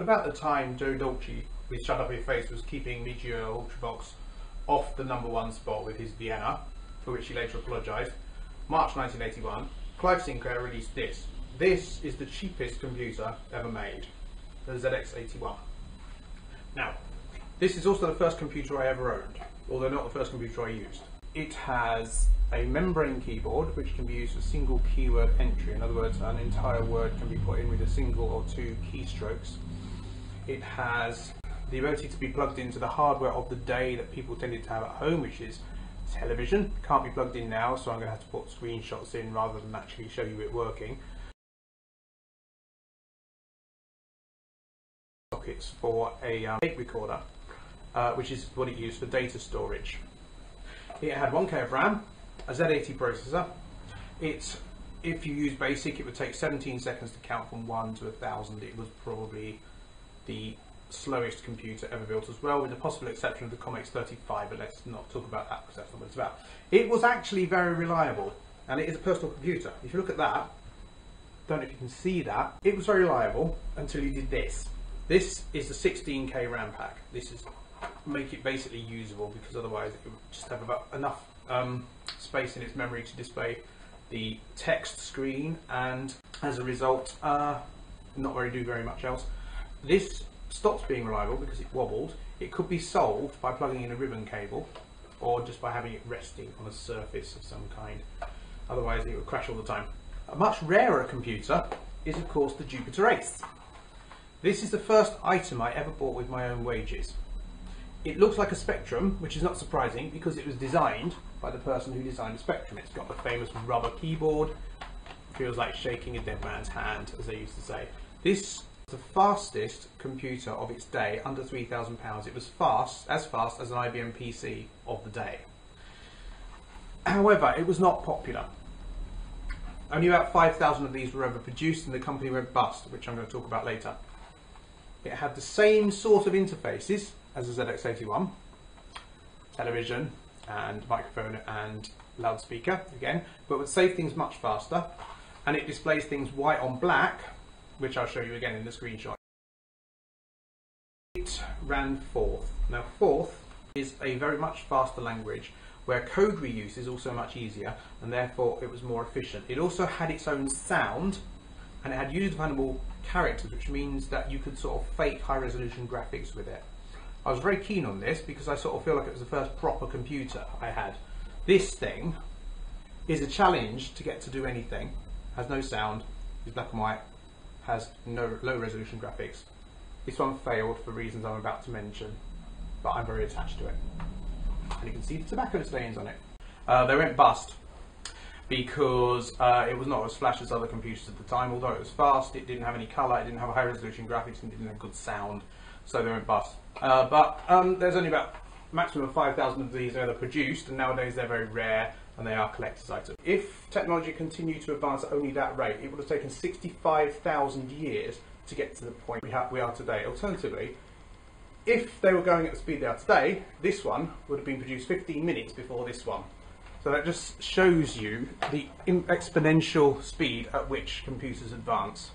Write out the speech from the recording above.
about the time Joe Dolce with Shut Up Your Face was keeping Meteor Ultravox off the #1 spot with his Vienna, for which he later apologised, March 1981, Clive Sinclair released this. This is the cheapest computer ever made, the ZX81. Now, this is also the first computer I ever owned, although not the first computer I used. It has a membrane keyboard which can be used for single keyword entry. In other words, an entire word can be put in with a single or two keystrokes. It has the ability to be plugged into the hardware of the day that people tended to have at home, which is television. Can't be plugged in now, so I'm going to have to put screenshots in rather than actually show you it working. Sockets for a tape recorder, which is what it used for data storage. It had 1K of RAM, a Z80 processor. If you use BASIC, it would take 17 seconds to count from 1 to 1,000. It was probably the slowest computer ever built as well, with the possible exception of the Comex 35, but let's not talk about that because that's not what it's about. It was actually very reliable, and it is a personal computer. If you look at that, don't know if you can see that, it was very reliable until you did this. This is the 16K RAM pack. This is make it basically usable, because otherwise it would just have about enough space in its memory to display the text screen, and as a result not do very much else. This stopped being reliable because it wobbled. It could be solved by plugging in a ribbon cable or just by having it resting on a surface of some kind. Otherwise it would crash all the time. A much rarer computer is of course the Jupiter Ace. This is the first item I ever bought with my own wages. It looks like a Spectrum, which is not surprising because it was designed by the person who designed the Spectrum. It's got the famous rubber keyboard. Feels like shaking a dead man's hand, as they used to say. This is the fastest computer of its day, under £3,000. It was as fast as an IBM PC of the day. However, it was not popular. Only about 5,000 of these were ever produced, and the company went bust, which I'm going to talk about later. It had the same sort of interfaces as a ZX81, television and microphone and loudspeaker again, but would save things much faster, and it displays things white on black, which I'll show you again in the screenshot. It ran Forth. Now Forth is a very much faster language where code reuse is also much easier, and therefore it was more efficient. It also had its own sound, and it had user-definable characters, which means that you could sort of fake high-resolution graphics with it. I was very keen on this because I sort of feel like it was the first proper computer I had. This thing is a challenge to get to do anything. Has no sound, is black and white, has no low-resolution graphics. This one failed for reasons I'm about to mention, but I'm very attached to it. And you can see the tobacco stains on it. They went bust because it was not as flash as other computers at the time. Although it was fast, it didn't have any colour, it didn't have high-resolution graphics, and it didn't have good sound, so they went bust. But there's only about maximum of 5,000 of these ever produced, and nowadays they're very rare and they are collector's items. If technology continued to advance at only that rate, it would have taken 65,000 years to get to the point we are today. Alternatively, if they were going at the speed they are today, this one would have been produced 15 minutes before this one. So that just shows you the exponential speed at which computers advance.